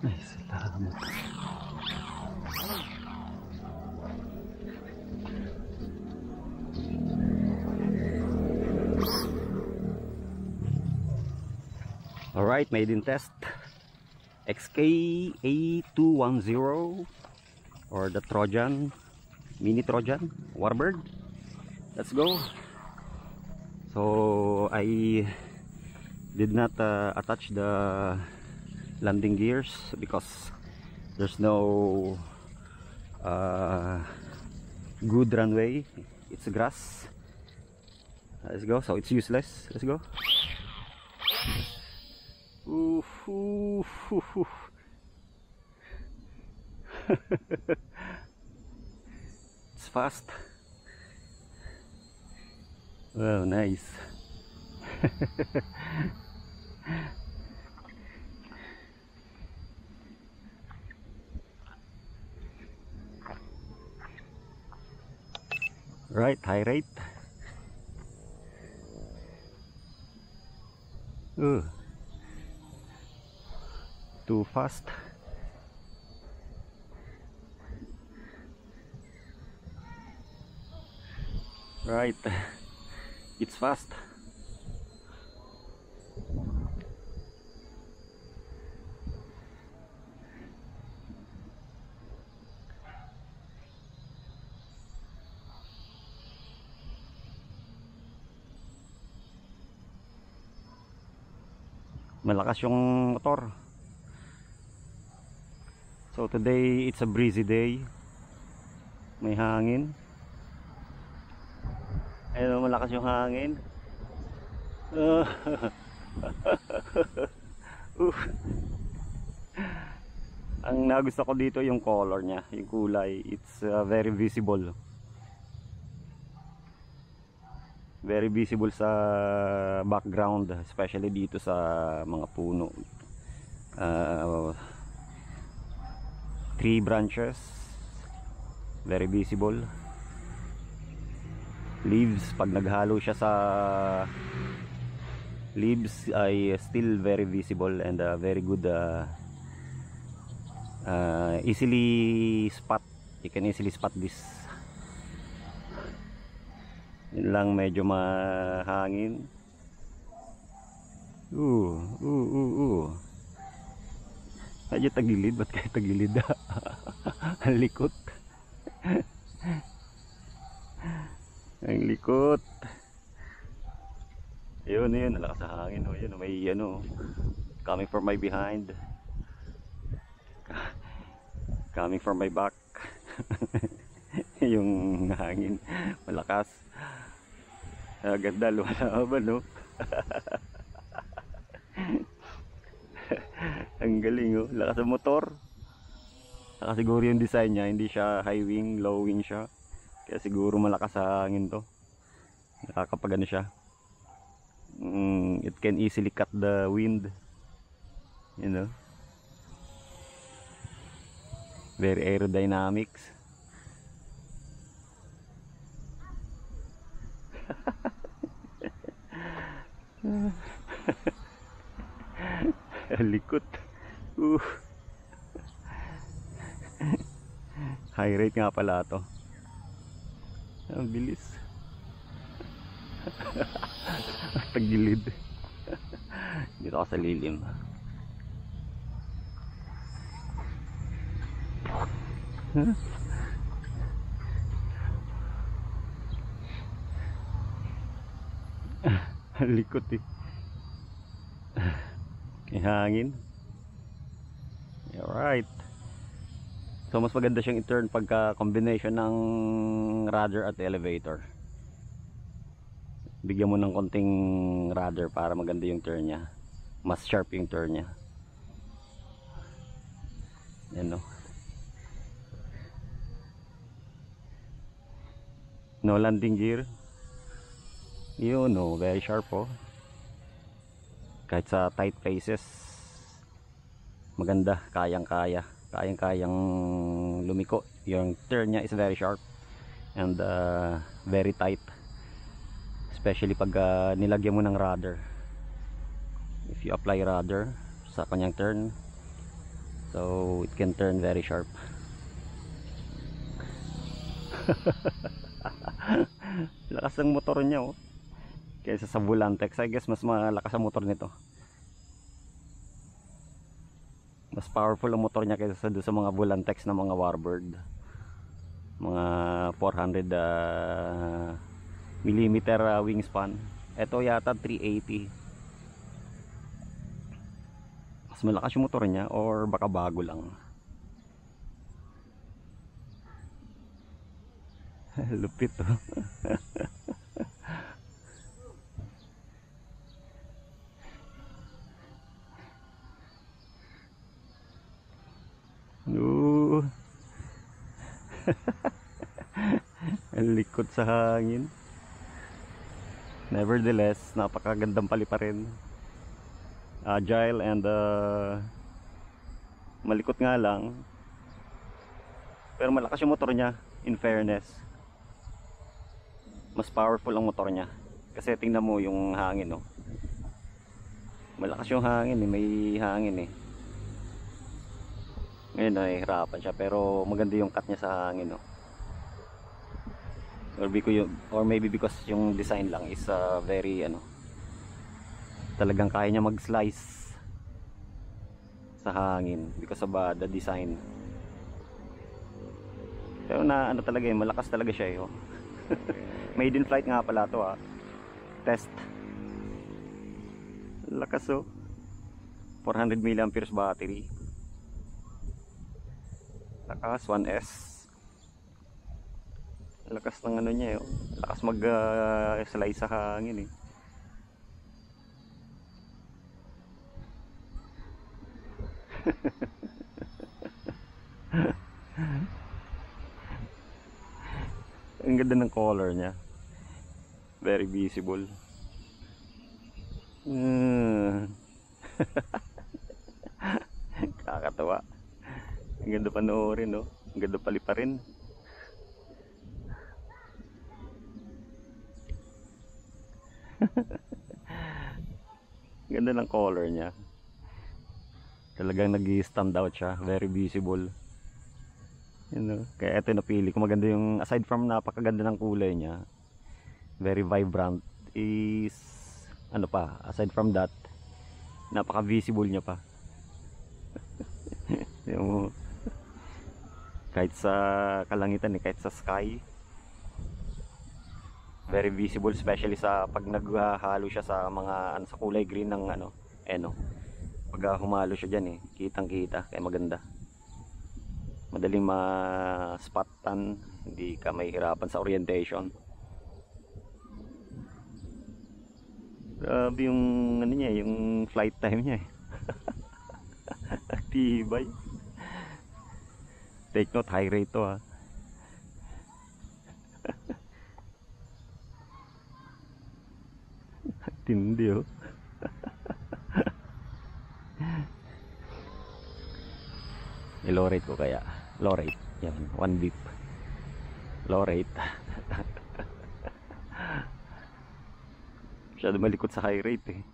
Ay, salamat. Alright, maiden test. XK-A210 or the Trojan, mini Trojan, Warbird. Let's go. So I did not attach the landing gears because there's no good runway. It's grass. Let's go. So it's useless. Let's go. Oof, oof, oof, oof. It's fast. Oh, nice. Right, high rate. Too fast. Right, it's fast. Malakas yung motor. So today it's a breezy day. May hangin. Ayun, malakas yung hangin. Ang nagustuhan ko dito yung color niya, yung kulay. It's very visible. Very visible sa background, especially dito sa mga puno. Tree branches, very visible. Leaves, pag naghalo siya sa leaves ay still very visible and very good. Easily spot, you can easily spot this. Yun lang, medyo mahangin. Medyo tagilid. Ba't kayo tagilid? Ang likot. Ang likot. Yun, nalakas sa hangin. Yun, may coming from my behind, coming from my back. Yung hangin malakas. Ganda, wala ba, no? Ang galing, oh. Lakas ng motor. Saka siguro yung design niya, hindi siya high wing, low wing siya. Kaya siguro malakas sa hangin to. Nakakapagano siya. It can easily cut the wind. You know. Very aerodynamics. Likot. High rate nga pala to. Ang bilis. Tagilid. Dito ako sa lilim. Likot eh. Hangin. Alright. So mas maganda siyang i-turn pagka combination ng rudder at elevator. Bigyan mo ng konting rudder para maganda yung turn niya. Mas sharp yung turn niya. Yan, no? No landing gear. Yun, no, very sharp, oh. Kahit sa tight places maganda, kayang-kayang lumiko. Yung turn niya is very sharp and very tight, especially pag nilagyan mo ng rudder. If you apply rudder sa kanyang turn, so it can turn very sharp. Lakas ng motor niya, oh, kaysa sa Volantex. I guess mas malakas ang motor nito, mas powerful ang motor niya kaysa sa mga Volantex na mga Warbird, mga 400 millimeter wingspan. Ito yata 380. Mas malakas yung motor niya, or baka bago lang. Lupit, oh. No. Ang likod sa hangin. Nevertheless, napakagandang palipa rin. Agile and malikot nga lang, pero malakas yung motor niya. In fairness, mas powerful ang motor niya. Kasi tingnan mo yung hangin, no? Malakas yung hangin, eh. May hangin, eh. Ngayon nahihirapan siya, pero maganda yung cut niya sa hangin, no? Or maybe because yung design lang is very talagang kaya niya mag-slice sa hangin because of the design. Pero talaga, malakas talaga siya, eh, oh. Made in flight nga pala to, test. Lakas, oh. 400 mAh battery. Lakas, 1S. Lakas ng niya, oh. Lakas mag-slice sa hangin, eh. Ang ganda ng color niya, very visible. Kakatawa. Ang ganda panoorin, no? Ang ganda paliparin. Ang ganda ng color niya. Talagang nag-stand out siya, very visible. Kaya ito napili ko. Maganda yung, aside from napakaganda ng kulay niya, very vibrant, is aside from that, napaka visible niya pa. Yung, kahit sa kalangitan, kahit sa sky, very visible, especially sa pag naghahalo siya sa mga sa kulay green ng pag humalo siya dyan, kitang kita. Kaya maganda, madaling ma-spottan, hindi ka mahihirapan sa orientation. Grabe yung niya, yung flight time niya, eh. Tibay. Take note, high rate to, tindi, oh. I-low rate ko kaya. Low rate. Yan, 1 beep. Low rate. Masyado malikot sa high rate, eh.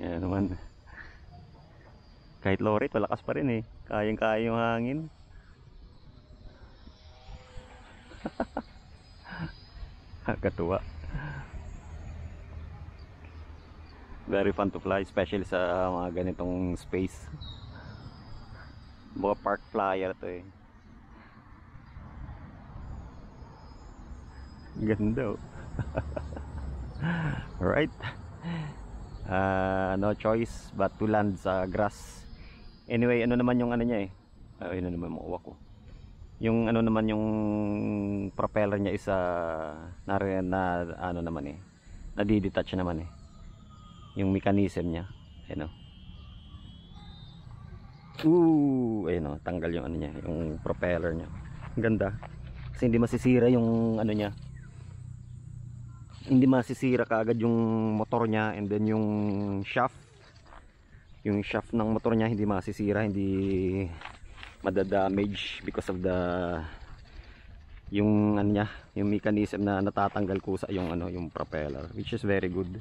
Yan naman. Kahit low rate, malakas pa rin, eh. Kayang-kaya yung hangin. Katuwa. Very fun to fly, especially sa mga ganitong space. Mga park flyer to, eh. Ganda, oh. Alright. No choice but to land sa grass. Anyway, ano naman yung niya, eh. Ayun na naman mauwa ko. Yung naman yung propeller niya is naman, eh. Nadidetach naman, eh. Yung mechanism niya. Ayun, oh. Ayun, oh, tanggal yung niya, yung propeller niya. Ang ganda. Kasi hindi masisira yung ano niya. Hindi masisira kaagad yung motor niya, and then yung shaft. Yung shaft ng motor niya hindi masisira, hindi madadamage because of the yung ano niya, yung mechanism na natatanggal kusa yung ano, yung propeller, which is very good.